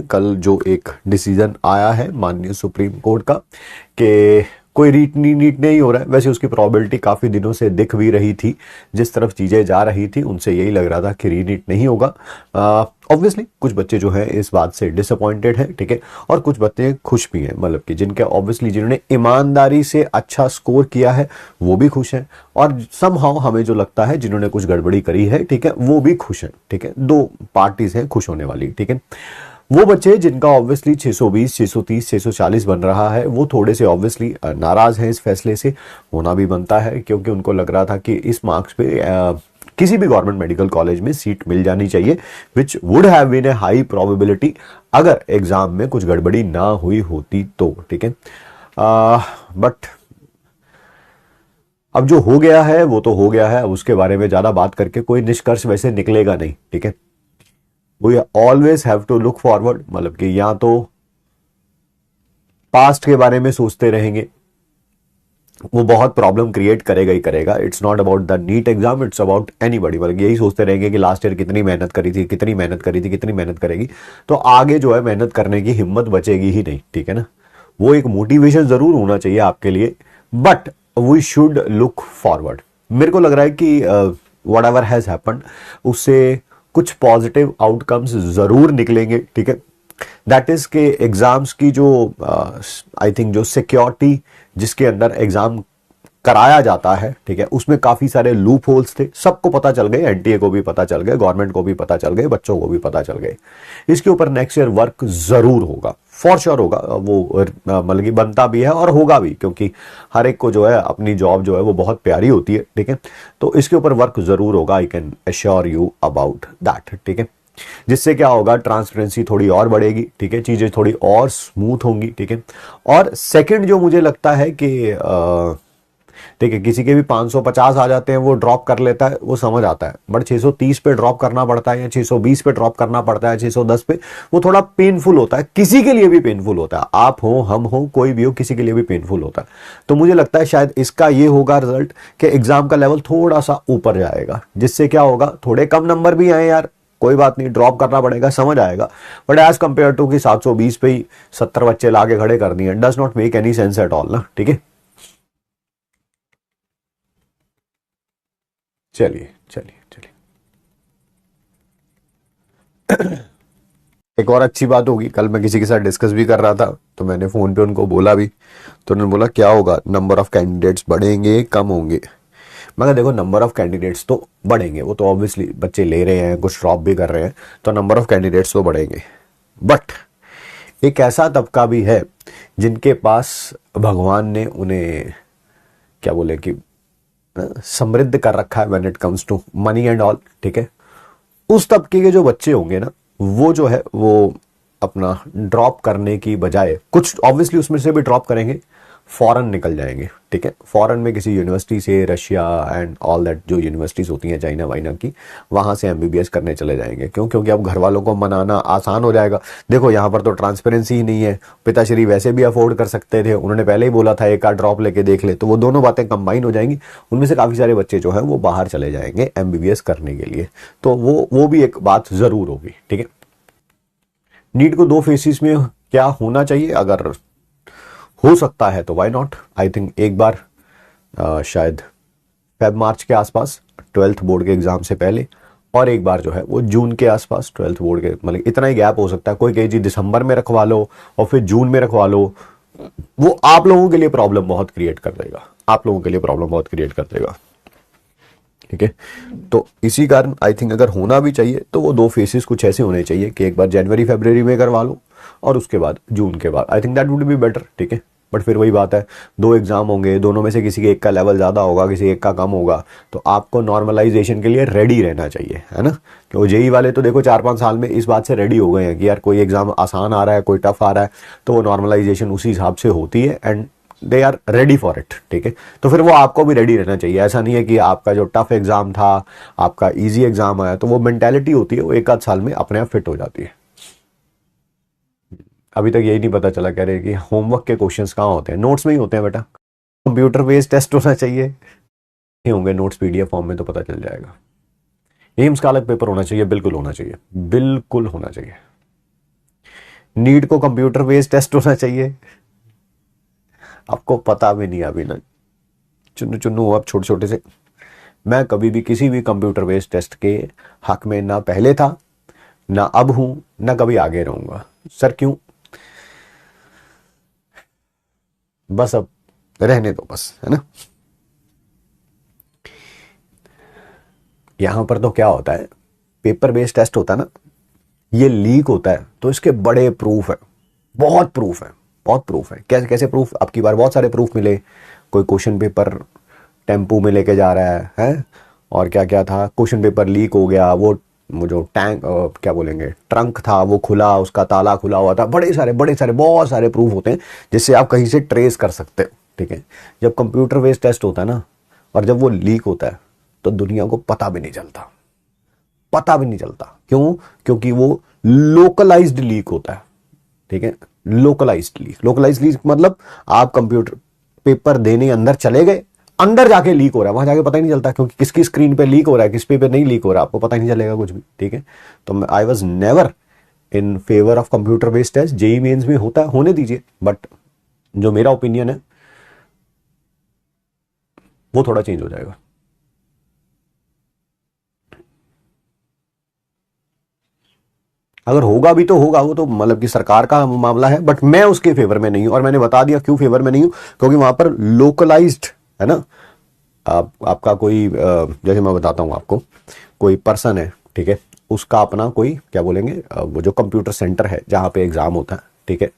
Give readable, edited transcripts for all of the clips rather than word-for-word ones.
कल जो एक डिसीजन आया है माननीय सुप्रीम कोर्ट का कि कोई नीट नहीं हो रहा है। वैसे उसकी प्रोबेबिलिटी काफ़ी दिनों से दिख भी रही थी, जिस तरफ चीज़ें जा रही थी उनसे यही लग रहा था कि रीनीट नहीं होगा। ऑब्वियसली कुछ बच्चे जो हैं इस बात से डिसअपॉइंटेड हैं, ठीक है, और कुछ बच्चे खुश भी हैं, मतलब कि जिनके ऑब्वियसली जिन्होंने ईमानदारी से अच्छा स्कोर किया है वो भी खुश हैं, और समहाउ हमें जो लगता है जिन्होंने कुछ गड़बड़ी करी है, ठीक है, वो भी खुश हैं, ठीक है। दो पार्टीज हैं खुश होने वाली, ठीक है। वो बच्चे जिनका ऑब्वियसली 620, 630, 640 बन रहा है वो थोड़े से ऑब्वियसली नाराज हैं इस फैसले से, होना भी बनता है, क्योंकि उनको लग रहा था कि इस मार्क्स पे किसी भी गवर्नमेंट मेडिकल कॉलेज में सीट मिल जानी चाहिए, which would have been a high probability अगर एग्जाम में कुछ गड़बड़ी ना हुई होती तो, ठीक है। बट अब जो हो गया है वो तो हो गया है, उसके बारे में ज्यादा बात करके कोई निष्कर्ष वैसे निकलेगा नहीं, ठीक है। We always have to look forward, मतलब कि या तो पास्ट के बारे में सोचते रहेंगे, वो बहुत प्रॉब्लम क्रिएट करेगा ही करेगा। It's not about the NEET exam, it's about anybody. मतलब यही सोचते रहेंगे कि लास्ट ईयर कितनी मेहनत करी थी, कितनी मेहनत करी थी, कितनी मेहनत करेगी, तो आगे जो है मेहनत करने की हिम्मत बचेगी ही नहीं, ठीक है ना। वो एक मोटिवेशन जरूर होना चाहिए आपके लिए, but we should look forward. मेरे को लग रहा है कि वट एवर हैज हैपन्ड उससे कुछ पॉजिटिव आउटकम्स जरूर निकलेंगे, ठीक है। दैट इज के एग्जाम्स की जो आई थिंक जो सिक्योरिटी जिसके अंदर एग्जाम कराया जाता है, ठीक है, उसमें काफी सारे लूप होल्स थे, सबको पता चल गए, एनटीए को भी पता चल गए, गवर्नमेंट को भी पता चल गए, बच्चों को भी पता चल गए। इसके ऊपर नेक्स्ट ईयर वर्क जरूर होगा, फॉर श्योर होगा, वो मतलब कि बनता भी है और होगा भी, क्योंकि हर एक को जो है अपनी जॉब जो है वो बहुत प्यारी होती है, ठीक है। तो इसके ऊपर वर्क जरूर होगा, I can assure you about that, ठीक है। जिससे क्या होगा, ट्रांसपेरेंसी थोड़ी और बढ़ेगी, ठीक है, चीजें थोड़ी और स्मूथ होंगी, ठीक है। और सेकंड जो मुझे लगता है कि ठीक है, किसी के भी 550 आ जाते हैं, वो ड्रॉप कर लेता है, वो समझ आता है, बट 630 पे ड्रॉप करना पड़ता है या 620 पे ड्रॉप करना पड़ता है, 610 पे, वो थोड़ा पेनफुल होता है, किसी के लिए भी पेनफुल होता है, आप हो, हम हो, कोई भी हो, किसी के लिए भी पेनफुल होता है। तो मुझे लगता है शायद इसका ये होगा रिजल्ट कि एग्जाम का लेवल थोड़ा सा ऊपर जाएगा, जिससे क्या होगा, थोड़े कम नंबर भी आए यार, कोई बात नहीं, ड्रॉप करना पड़ेगा, समझ आएगा, बट एज कंपेयर टू कि 720 पे ही 70 बच्चे लाके खड़े कर दिए, does not make any sense at all ना, ठीक है। चलिए चलिए चलिए। एक और अच्छी बात होगी, कल मैं किसी के साथ डिस्कस भी कर रहा था, तो मैंने फोन पे उनको बोला भी, तो उन्होंने बोला क्या होगा, नंबर ऑफ कैंडिडेट्स बढ़ेंगे कम होंगे। मगर देखो, नंबर ऑफ कैंडिडेट्स तो बढ़ेंगे, वो तो ऑब्वियसली बच्चे ले रहे हैं, कुछ ड्रॉप भी कर रहे हैं, तो नंबर ऑफ कैंडिडेट्स तो बढ़ेंगे, बट एक ऐसा तबका भी है जिनके पास भगवान ने उन्हें क्या बोले कि समृद्ध कर रखा है when it comes to money and all, ठीक है। उस तबके के जो बच्चे होंगे ना, वो जो है वो अपना ड्रॉप करने की बजाय, कुछ ऑब्वियसली उसमें से भी ड्रॉप करेंगे, फॉरेन निकल जाएंगे, ठीक है। फॉरेन में किसी यूनिवर्सिटी से, रशिया एंड ऑल दैट जो यूनिवर्सिटीज होती हैं चाइना वाइना की, वहां से एमबीबीएस करने चले जाएंगे। क्यों? क्योंकि अब घर वालों को मनाना आसान हो जाएगा। देखो यहाँ पर तो ट्रांसपेरेंसी ही नहीं है, पिताश्री वैसे भी अफोर्ड कर सकते थे, उन्होंने पहले ही बोला था एक आध ड्रॉप लेके देख ले, तो वो दोनों बातें कंबाइन हो जाएंगी, उनमें से काफी सारे बच्चे जो है वो बाहर चले जाएंगे एमबीबीएस करने के लिए। तो वो भी एक बात जरूर होगी, ठीक है। नीट को 2 फेसिस में क्या होना चाहिए, अगर हो सकता है तो वाई नॉट। आई थिंक एक बार शायद फेब मार्च के आसपास 12th बोर्ड के एग्जाम से पहले, और एक बार जो है वो जून के आसपास 12th बोर्ड के, मतलब इतना ही गैप हो सकता है। कोई कहे जी दिसंबर में रखवा लो और फिर जून में रखवा लो, वो आप लोगों के लिए प्रॉब्लम बहुत क्रिएट कर देगा, आप लोगों के लिए प्रॉब्लम बहुत क्रिएट कर देगा, ठीक है। तो इसी कारण आई थिंक अगर होना भी चाहिए तो वो 2 फेसेस कुछ ऐसे होने चाहिए कि एक बार जनवरी फरवरी में करवा लो और उसके बाद जून के बाद, I think that would be better, ठीक है। बट फिर वही बात है, 2 एग्जाम होंगे, दोनों में से किसी के एक का लेवल ज्यादा होगा, किसी एक का कम होगा, तो आपको नॉर्मलाइजेशन के लिए रेडी रहना चाहिए, है ना। क्योंकि जेई वाले तो देखो 4-5 साल में इस बात से रेडी हो गए हैं कि यार कोई एग्जाम आसान आ रहा है, कोई टफ आ रहा है, तो वो नॉर्मलाइजेशन उसी हिसाब से होती है and they are ready for it, ठीक है। तो फिर वो आपको भी रेडी रहना चाहिए। ऐसा नहीं है कि आपका जो टफ एग्जाम था, आपका इजी एग्जाम आया, तो वो मेंटेलिटी होती है वो 1 आध साल में अपने आप फिट हो जाती है। अभी तक यही नहीं पता चला, कह रहे कि होमवर्क के क्वेश्चंस कहाँ होते हैं, नोट्स में ही होते हैं बेटा, कंप्यूटर बेस्ड टेस्ट होना चाहिए, नहीं होंगे नोट्स पीडीएफ फॉर्म में तो पता चल जाएगा। एम्स का अलग पेपर होना चाहिए, बिल्कुल होना चाहिए, बिल्कुल होना चाहिए। नीट को कंप्यूटर बेस्ड टेस्ट होना चाहिए। आपको पता भी नहीं अभी ना, चुन्नू चुन्नू हो आप छोटे छोटे से। मैं कभी भी किसी भी कंप्यूटर बेस्ड टेस्ट के हक में ना पहले था, ना अब हूं, ना कभी आगे रहूंगा। सर क्यों? बस अब रहने दो बस, है ना। यहां पर तो क्या होता है, पेपर बेस्ड टेस्ट होता है ना, ये लीक होता है तो इसके बड़े प्रूफ है, बहुत प्रूफ है, बहुत प्रूफ है। कैसे कैसे प्रूफ? अब की बार बहुत सारे प्रूफ मिले। कोई क्वेश्चन पेपर टेम्पू में लेके जा रहा है, और क्या क्या था, क्वेश्चन पेपर लीक हो गया, वो जो टैंक क्या बोलेंगे, ट्रंक था वो खुला, उसका ताला खुला हुआ था। बड़े सारे बहुत सारे प्रूफ होते हैं जिससे आप कहीं से ट्रेस कर सकते हो, ठीक है। जब कंप्यूटर बेस्ड टेस्ट होता है ना, और जब वो लीक होता है तो दुनिया को पता भी नहीं चलता, पता भी नहीं चलता। क्यों? क्योंकि वो लोकलाइज्ड लीक होता है, ठीक है। लोकलाइज्ड लीक मतलब आप कंप्यूटर पेपर देने अंदर चले गए, अंदर जाके लीक हो रहा है, वहां जाके पता ही नहीं चलता, क्योंकि किसकी स्क्रीन पे लीक हो रहा है, किस पे नहीं लीक हो रहा है, आपको पता ही नहीं चलेगा कुछ भी, ठीक है। तो I was never in favour of computer based test. JEE Mains में होता है, होने दीजिए, बट जो मेरा ओपिनियन है वो थोड़ा चेंज हो जाएगा। अगर होगा भी तो होगा, वो तो मतलब कि सरकार का मामला है, बट मैं उसके फेवर में नहीं हूं। और मैंने बता दिया क्यों फेवर में नहीं हूं, क्योंकि वहां पर लोकलाइज्ड है ना। आपका कोई जैसे मैं बताता हूं आपको, कोई पर्सन है, ठीक है, उसका अपना कोई क्या बोलेंगे, वो जो कंप्यूटर सेंटर है जहां पे एग्जाम होता है, ठीक है।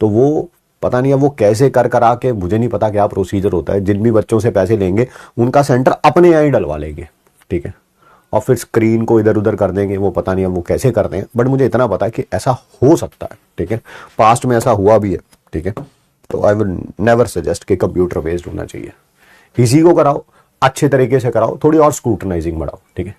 तो वो पता नहीं है वो कैसे कर करा के, मुझे नहीं पता क्या प्रोसीजर होता है, जिन भी बच्चों से पैसे लेंगे उनका सेंटर अपने यहाँ ही डलवा लेंगे, ठीक है। और फिर स्क्रीन को इधर उधर कर देंगे, वो पता नहीं है वो कैसे करते हैं, बट मुझे इतना पता है कि ऐसा हो सकता है, ठीक है। पास्ट में ऐसा हुआ भी है, ठीक है। तो आई वुड नेवर सजेस्ट कि कंप्यूटर बेस्ड होना चाहिए। इसी को कराओ, अच्छे तरीके से कराओ, थोड़ी और स्क्रूटनाइजिंग बढ़ाओ, ठीक है।